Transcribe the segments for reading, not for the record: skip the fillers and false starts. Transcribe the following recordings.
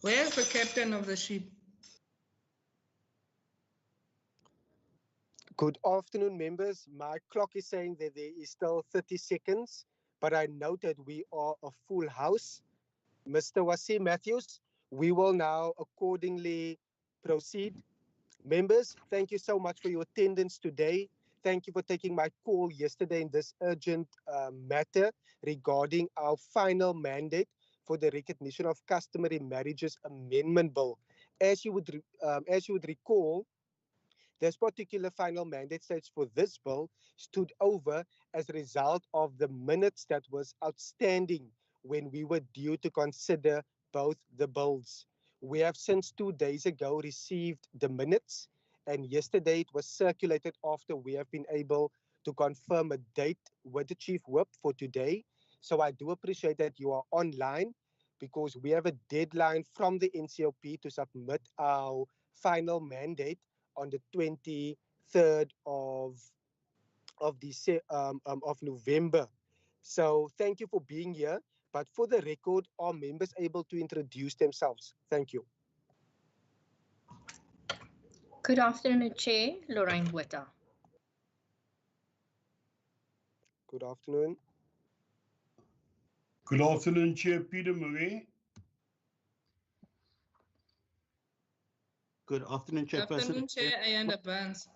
Where's the captain of the ship? Good afternoon, members. My clock is saying that there is still 30 seconds, but I note that we are a full house. Mr. Wasim Matthews, we will now accordingly proceed. Members, thank you so much for your attendance today. Thank you for taking my call yesterday in this urgent matter regarding our final mandate for the Recognition of Customary Marriages Amendment Bill. As you would recall, this particular final mandate stage for this bill stood over as a result of the minutes that was outstanding when we were due to consider both the bills. We have since 2 days ago received the minutes, and yesterday it was circulated after we have been able to confirm a date with the Chief Whip for today. So I do appreciate that you are online because we have a deadline from the NCOP to submit our final mandate on the 23rd of November. So thank you for being here. But for the record, are members able to introduce themselves? Thank you. Good afternoon, Chair. Lorraine Witter. Good afternoon. Good afternoon, Chair Peter Marie. Good afternoon, Chairperson. Good afternoon, Chair Ayanda Barnes.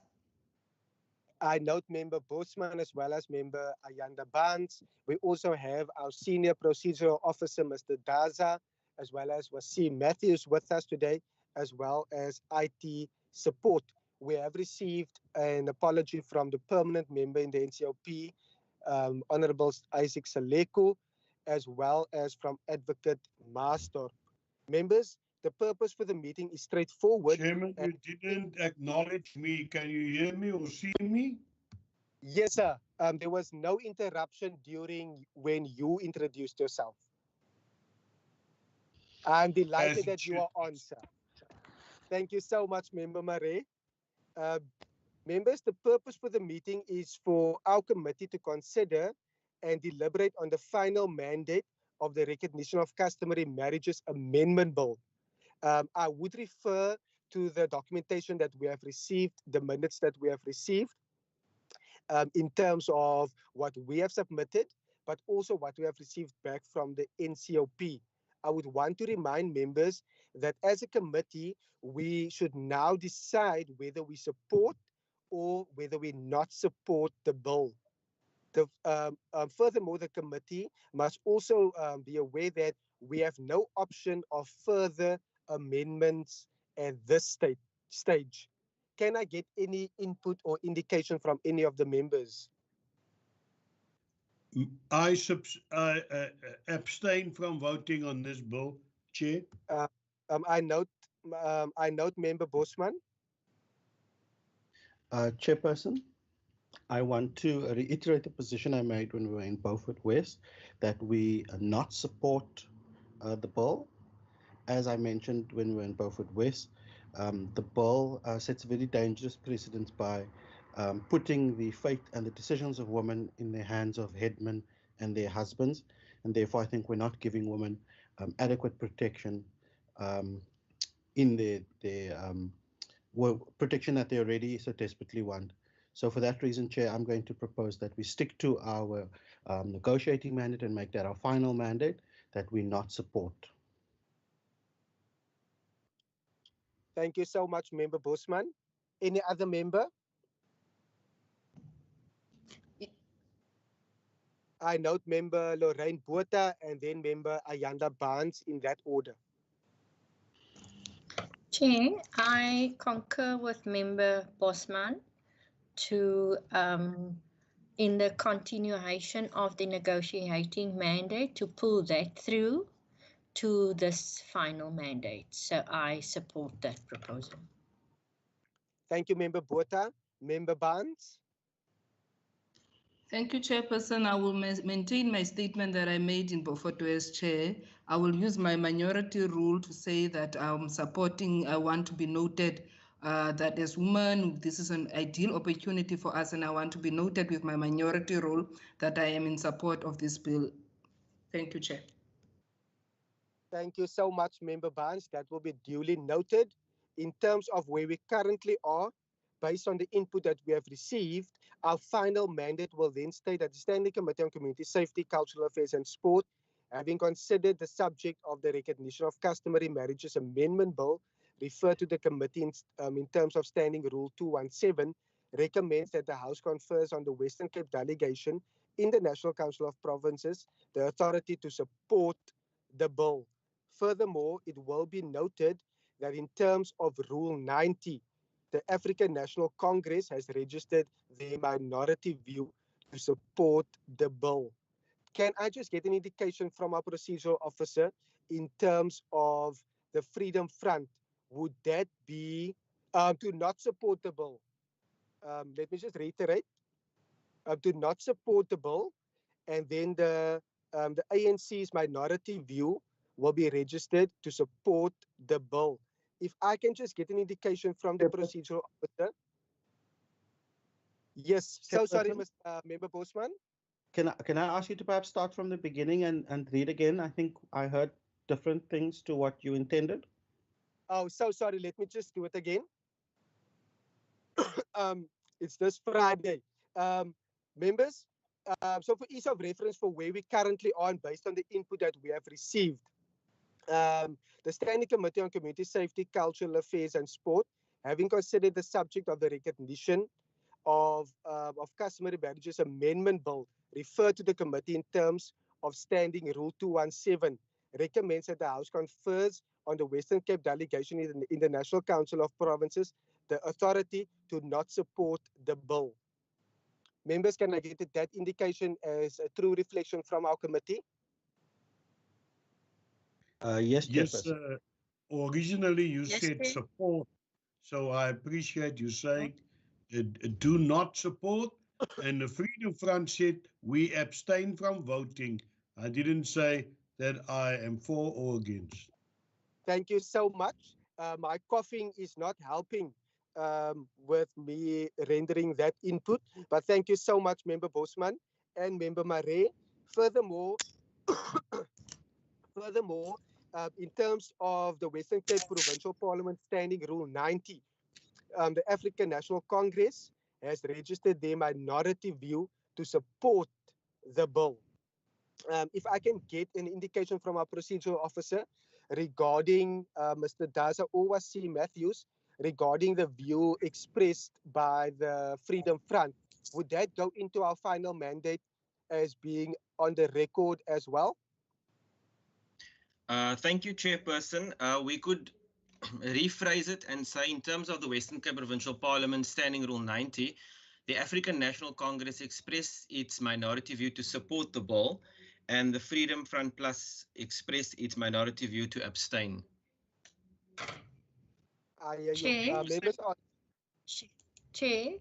I note Member Bosman as well as Member Ayanda Barnes. We also have our Senior Procedural Officer, Mr. Daza, as well as Wasim Matthews with us today, as well as IT support. We have received an apology from the permanent member in the NCOP, Honorable Isaac Saleko, as well as from Advocate Master. Members, the purpose for the meeting is straightforward. Chairman, you didn't acknowledge me. Can you hear me or see me? Yes, sir. There was no interruption during when you introduced yourself. I'm delighted that you are on, sir. Thank you so much, Member Marais. Members, the purpose for the meeting is for our committee to consider and deliberate on the final mandate of the Recognition of Customary Marriages Amendment Bill. I would refer to the documentation that we have received, the minutes that we have received, in terms of what we have submitted, but also what we have received back from the NCOP. I would want to remind members that as a committee, we should now decide whether we support or whether we not support the bill. Furthermore, the committee must also be aware that we have no option of further amendments at this stage. Can I get any input or indication from any of the members? I abstain from voting on this bill, Chair. I note Member Bosman. Chairperson, I want to reiterate the position I made when we were in Beaufort West, that we not support the bill. As I mentioned when we were in Beaufort West, the bill sets a very dangerous precedent by putting the fate and the decisions of women in the hands of headmen and their husbands, and therefore I think we're not giving women adequate protection in their protection that they already so desperately want. So for that reason, Chair, I'm going to propose that we stick to our negotiating mandate and make that our final mandate, that we not support. Thank you so much, Member Bosman. Any other member? I note Member Lorraine Botha and then Member Ayanda Barnes in that order. Chair, I concur with Member Bosman to, in the continuation of the negotiating mandate, to pull that through to this final mandate. So I support that proposal. Thank you, Member Botha. Member Barnes? Thank you, Chairperson. I will maintain my statement that I made in Beaufort West, Chair. I will use my minority rule to say that I'm supporting, I want to be noted that as women, this is an ideal opportunity for us, and I want to be noted with my minority rule that I am in support of this bill. Thank you, Chair. Thank you so much, Member Barnes. That will be duly noted. In terms of where we currently are, based on the input that we have received, our final mandate will then state that the Standing Committee on Community Safety, Cultural Affairs and Sport, having considered the subject of the Recognition of Customary Marriages Amendment Bill, referred to the committee in terms of Standing Rule 217, recommends that the House confers on the Western Cape delegation in the National Council of Provinces the authority to support the bill. Furthermore, it will be noted that in terms of Rule 90, the African National Congress has registered their minority view to support the bill. Can I just get an indication from our procedural officer in terms of the Freedom Front? Would that be to not support the bill? Let me just reiterate, to not support the bill, and then the ANC's minority view will be registered to support the bill. If I can just get an indication from the procedural officer. Yes, so sorry, Chairperson, Mr. Member Bosman. can I ask you to perhaps start from the beginning and read again? I think I heard different things to what you intended. Oh, so sorry. Let me just do it again. It's this Friday. Members, so for ease of reference for where we currently are and based on the input that we have received, the Standing Committee on Community Safety, Cultural Affairs and Sport, having considered the subject of the recognition of customary marriages amendment bill, referred to the committee in terms of Standing Rule 217, recommends that the House confers on the Western Cape delegation in the National Council of Provinces the authority to not support the bill. Members, can I get that indication as a true reflection from our committee? Yes, Yes, Chairperson. originally you Yes, said Chair. support, so I appreciate you saying do not support. And the Freedom Front said we abstain from voting. I didn't say that I am for or against. Thank you so much. My coughing is not helping with me rendering that input, but thank you so much, Member Bosman and Member Mare. Furthermore, furthermore, in terms of the Western Cape Provincial Parliament Standing Rule 90, the African National Congress has registered their minority view to support the bill. If I can get an indication from our procedural officer regarding Mr. Daza Owasi Matthews, regarding the view expressed by the Freedom Front, would that go into our final mandate as being on the record as well? Thank you, Chairperson. We could rephrase it and say, in terms of the Western Cape Provincial Parliament Standing Rule 90, the African National Congress expressed its minority view to support the bill, and the Freedom Front Plus expressed its minority view to abstain. I hear you. Chair. Members on. Chair,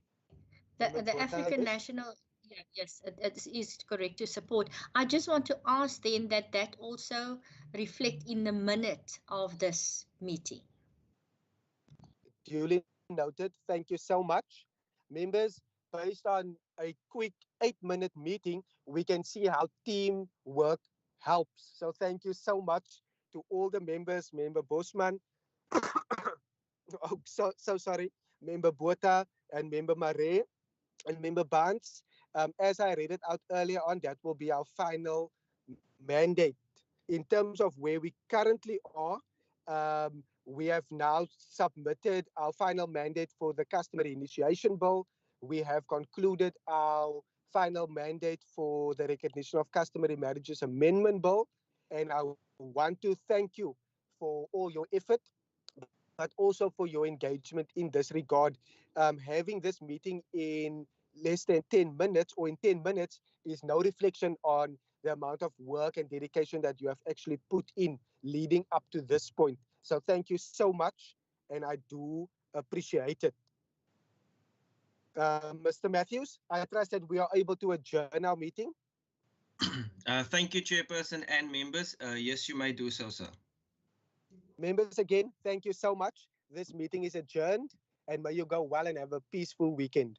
Member the Botha, African yes. National, yeah, yes, it is correct to support. I just want to ask then that also reflect in the minute of this meeting. Duly noted. Thank you so much. Members, based on a quick 8-minute meeting, we can see how teamwork helps. So thank you so much to all the members, Member Bosman, oh, so sorry, Member Botha and Member Mare and Member Barnes. As I read it out earlier on, that will be our final mandate. In terms of where we currently are, we have now submitted our final mandate for the Customary Initiation Bill. We have concluded our final mandate for the Recognition of Customary Marriages Amendment Bill. And I want to thank you for all your effort, but also for your engagement in this regard. Having this meeting in less than 10 minutes or in 10 minutes is no reflection on the amount of work and dedication that you have actually put in leading up to this point. So thank you so much, and I do appreciate it. Mr. Matthews, I trust that we are able to adjourn our meeting. Thank you, Chairperson and members. Yes, you may do so, sir. Members, again, thank you so much. This meeting is adjourned, and may you go well and have a peaceful weekend.